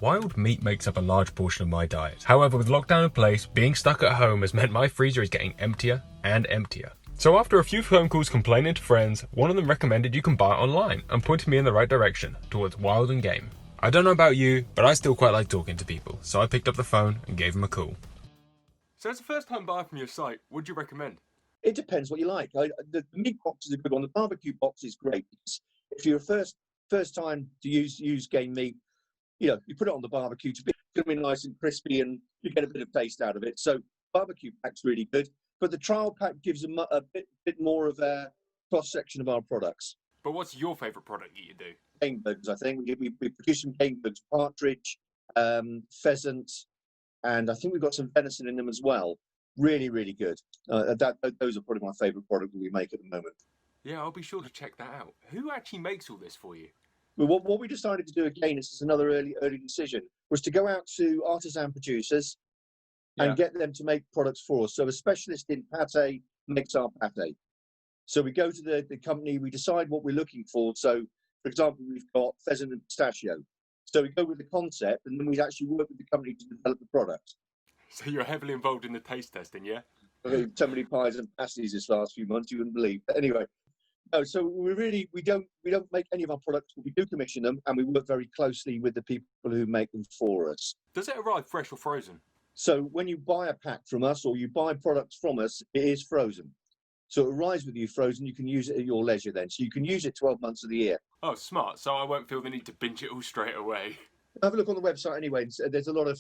Wild meat makes up a large portion of my diet. However, with lockdown in place, being stuck at home has meant my freezer is getting emptier and emptier. So after a few phone calls complaining to friends, one of them recommended you can buy it online and pointed me in the right direction, towards Wild Game. I don't know about you, but I still quite like talking to people, so I picked up the phone and gave him a call. So as a first time buyer from your site, would you recommend? It depends what you like. The meat box is a good one. The barbecue box is great. If you're first time to use game meat, you put it on the barbecue to be nice and crispy, and you get a bit of taste out of it. So barbecue pack's really good, but the trial pack gives a bit more of a cross section of our products. But what's your favourite product that you do? Game burgers, I think. We produce some game burgers, partridge, pheasant, and I think we've got some venison in them as well. Really, really good. Those are probably my favourite product that we make at the moment. Yeah, I'll be sure to check that out. Who actually makes all this for you? Well, what we decided to do again, this is another early decision, was to go out to artisan producers and get them to make products for us. So a specialist in pate makes our pate. So we go to the company, we decide what we're looking for. So, for example, we've got pheasant and pistachio. So we go with the concept, and then we actually work with the company to develop the product. So you're heavily involved in the taste testing, yeah? I mean, so many pies and pasties this last few months, you wouldn't believe. But anyway, no, so we don't make any of our products, but we do commission them, and we work very closely with the people who make them for us. Does it arrive fresh or frozen? So when you buy a pack from us or you buy products from us, it is frozen. So it arrives with you frozen. You can use it at your leisure then. So you can use it 12 months of the year. Oh, smart. So I won't feel the need to binge it all straight away. Have a look on the website anyway. There's a lot of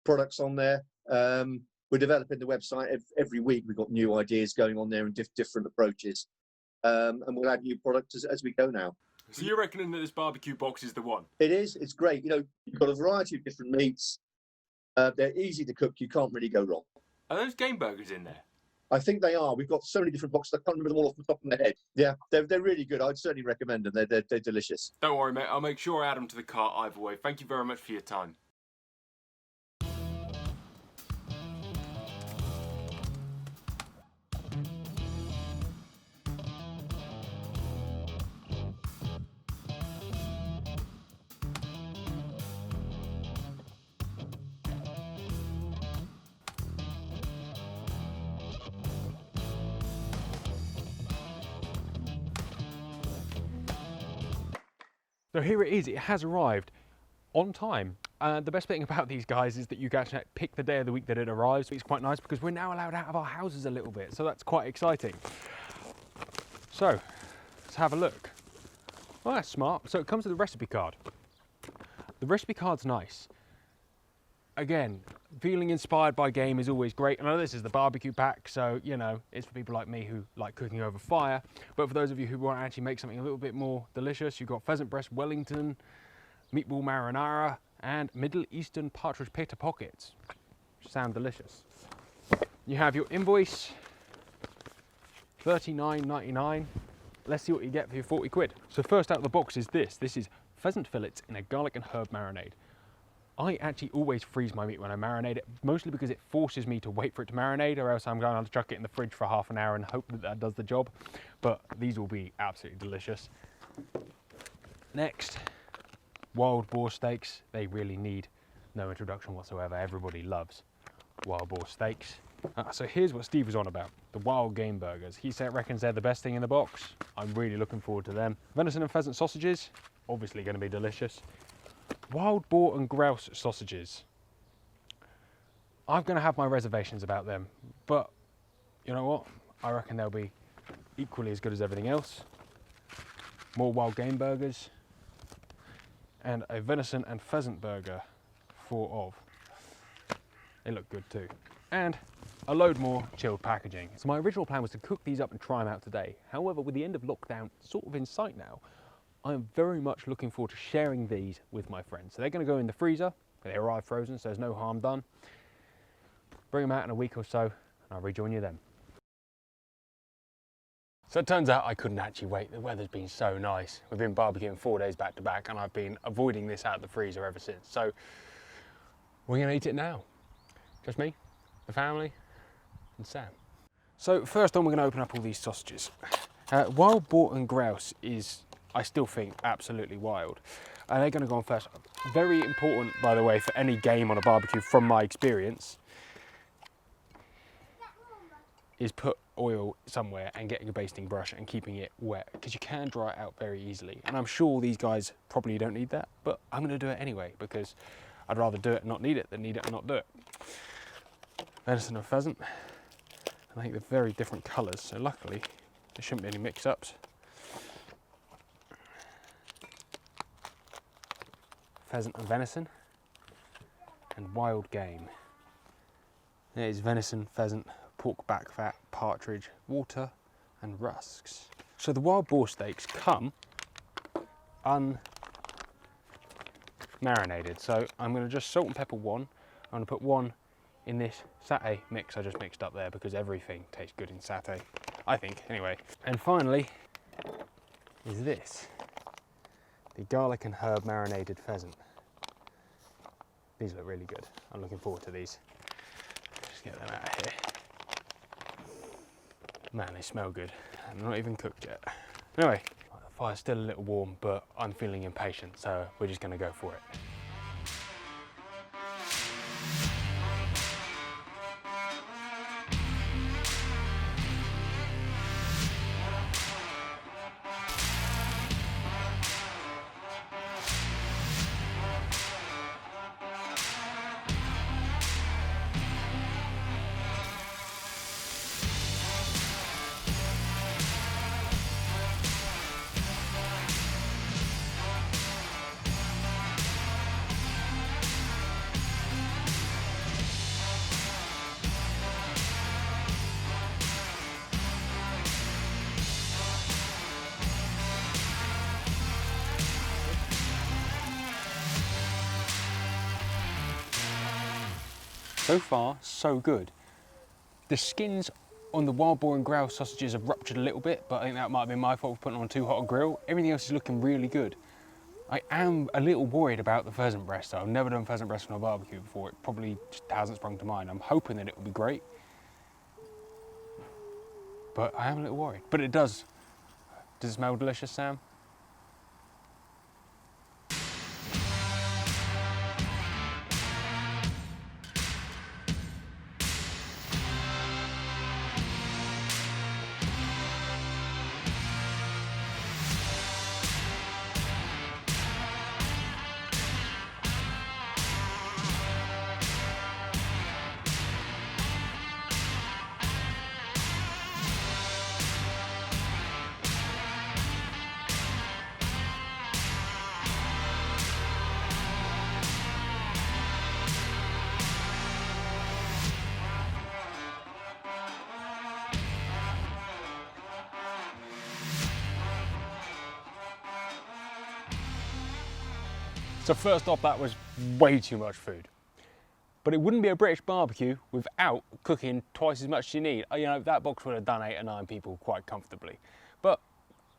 products on there. We're developing the website every week. We've got new ideas going on there and different approaches. And we'll add new products as we go now. So you're reckoning that this barbecue box is the one? It is. It's great. You've got a variety of different meats. They're easy to cook. You can't really go wrong. Are those game burgers in there? I think they are. We've got so many different boxes. I can't remember them all off the top of my head. Yeah, they're really good. I'd certainly recommend them. They're delicious. Don't worry, mate. I'll make sure I add them to the cart either way. Thank you very much for your time. So here it is, it has arrived on time. The best thing about these guys is that you can actually pick the day of the week that it arrives. It's quite nice because we're now allowed out of our houses a little bit, so that's quite exciting. So, let's have a look. Well, that's smart. So it comes with a recipe card. The recipe card's nice. Again, feeling inspired by game is always great. I know this is the barbecue pack, so, it's for people like me who like cooking over fire. But for those of you who want to actually make something a little bit more delicious, you've got pheasant breast Wellington, meatball marinara, and Middle Eastern partridge pita pockets, which sound delicious. You have your invoice, $39.99. Let's see what you get for your 40 quid. So first out of the box is this. This is pheasant fillets in a garlic and herb marinade. I actually always freeze my meat when I marinate it, mostly because it forces me to wait for it to marinate, or else I'm going to have to chuck it in the fridge for half an hour and hope that that does the job. But these will be absolutely delicious. Next, wild boar steaks. They really need no introduction whatsoever. Everybody loves wild boar steaks. So here's what Steve was on about, the Wild Game burgers. He reckons they're the best thing in the box. I'm really looking forward to them. Venison and pheasant sausages, obviously going to be delicious. Wild boar and grouse sausages. I'm going to have my reservations about them, but you know what? I reckon they'll be equally as good as everything else. More Wild Game burgers, and a venison and pheasant burger, 4 of. They look good too. And a load more chilled packaging. So my original plan was to cook these up and try them out today. However, with the end of lockdown sort of in sight now, I'm very much looking forward to sharing these with my friends. So they're going to go in the freezer. They arrive frozen, so there's no harm done. Bring them out in a week or so, and I'll rejoin you then. So it turns out I couldn't actually wait. The weather's been so nice. We've been barbecuing 4 days back to back, and I've been avoiding this out of the freezer ever since. So we're going to eat it now. Just me, the family, and Sam. So first on, we're going to open up all these sausages. Wild boar and grouse is I still think absolutely wild. And they're going to go on first. Very important, by the way, for any game on a barbecue, from my experience, is put oil somewhere and getting a basting brush and keeping it wet, because you can dry it out very easily. And I'm sure these guys probably don't need that, but I'm going to do it anyway, because I'd rather do it and not need it than need it and not do it. Venison and pheasant. And I think they're very different colours, so luckily there shouldn't be any mix-ups. Pheasant and venison, and wild game. There is venison, pheasant, pork back fat, partridge, water, and rusks. So the wild boar steaks come unmarinated. So I'm going to just salt and pepper one. I'm going to put one in this satay mix I just mixed up there, because everything tastes good in satay, I think, anyway. And finally is this, the garlic and herb marinated pheasant. These look really good. I'm looking forward to these. Just get them out of here. Man, they smell good. And they're not even cooked yet. Anyway, the fire's still a little warm, but I'm feeling impatient, so we're just going to go for it. So far, so good. The skins on the wild boar and grouse sausages have ruptured a little bit, but I think that might have been my fault for putting on too hot a grill. Everything else is looking really good. I am a little worried about the pheasant breast, though. I've never done pheasant breast on a barbecue before. It probably just hasn't sprung to mind. I'm hoping that it will be great, but I am a little worried. But it does. Does it smell delicious, Sam? So first off, that was way too much food. But it wouldn't be a British barbecue without cooking twice as much as you need. You know, that box would have done 8 or 9 people quite comfortably. But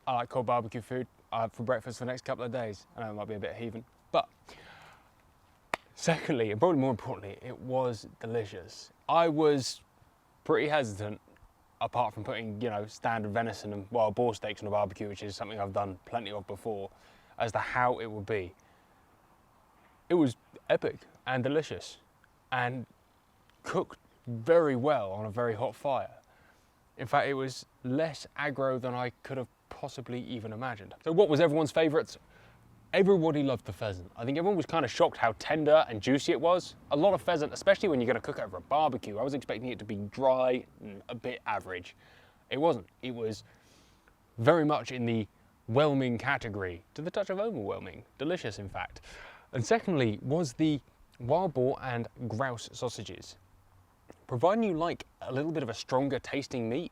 I like cold barbecue food for breakfast for the next couple of days. I know it might be a bit heathen, but secondly, and probably more importantly, it was delicious. I was pretty hesitant, apart from putting, you know, standard venison and wild boar steaks on a barbecue, which is something I've done plenty of before, as to how it would be. It was epic and delicious and cooked very well on a very hot fire. In fact, it was less aggro than I could have possibly even imagined. So what was everyone's favourites? Everybody loved the pheasant. I think everyone was kind of shocked how tender and juicy it was. A lot of pheasant, especially when you're going to cook it over a barbecue. I was expecting it to be dry and a bit average. It wasn't. It was very much in the whelming category, to the touch of overwhelming. Delicious, in fact. And secondly was the wild boar and grouse sausages. Providing you like a little bit of a stronger tasting meat,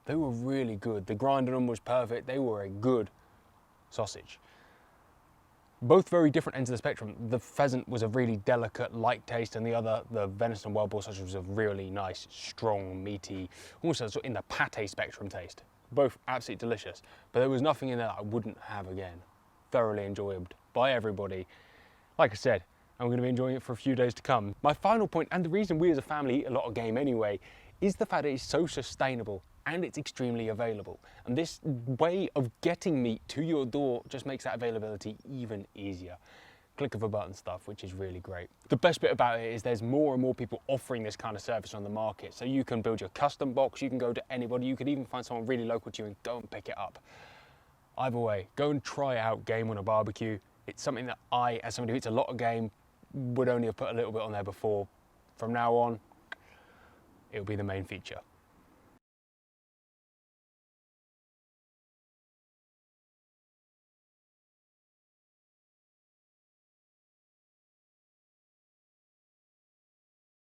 they were really good. The grind on them was perfect. They were a good sausage. Both very different ends of the spectrum. The pheasant was a really delicate, light taste, and the venison and wild boar sausage was a really nice, strong, meaty, almost sort of in the pate spectrum taste. Both absolutely delicious, but there was nothing in there that I wouldn't have again. Thoroughly enjoyed by everybody. Like I said, I'm going to be enjoying it for a few days to come. My final point, and the reason we as a family eat a lot of game anyway, is the fact that it's so sustainable. and it's extremely available. And this way of getting meat to your door just makes that availability even easier. Click of a button stuff, which is really great. The best bit about it is there's more and more people offering this kind of service on the market. So you can build your custom box, you can go to anybody, you could even find someone really local to you and go and pick it up. Either way, go and try out Game on a Barbecue. It's something that I, as somebody who eats a lot of game, would only have put a little bit on there before. From now on, it'll be the main feature.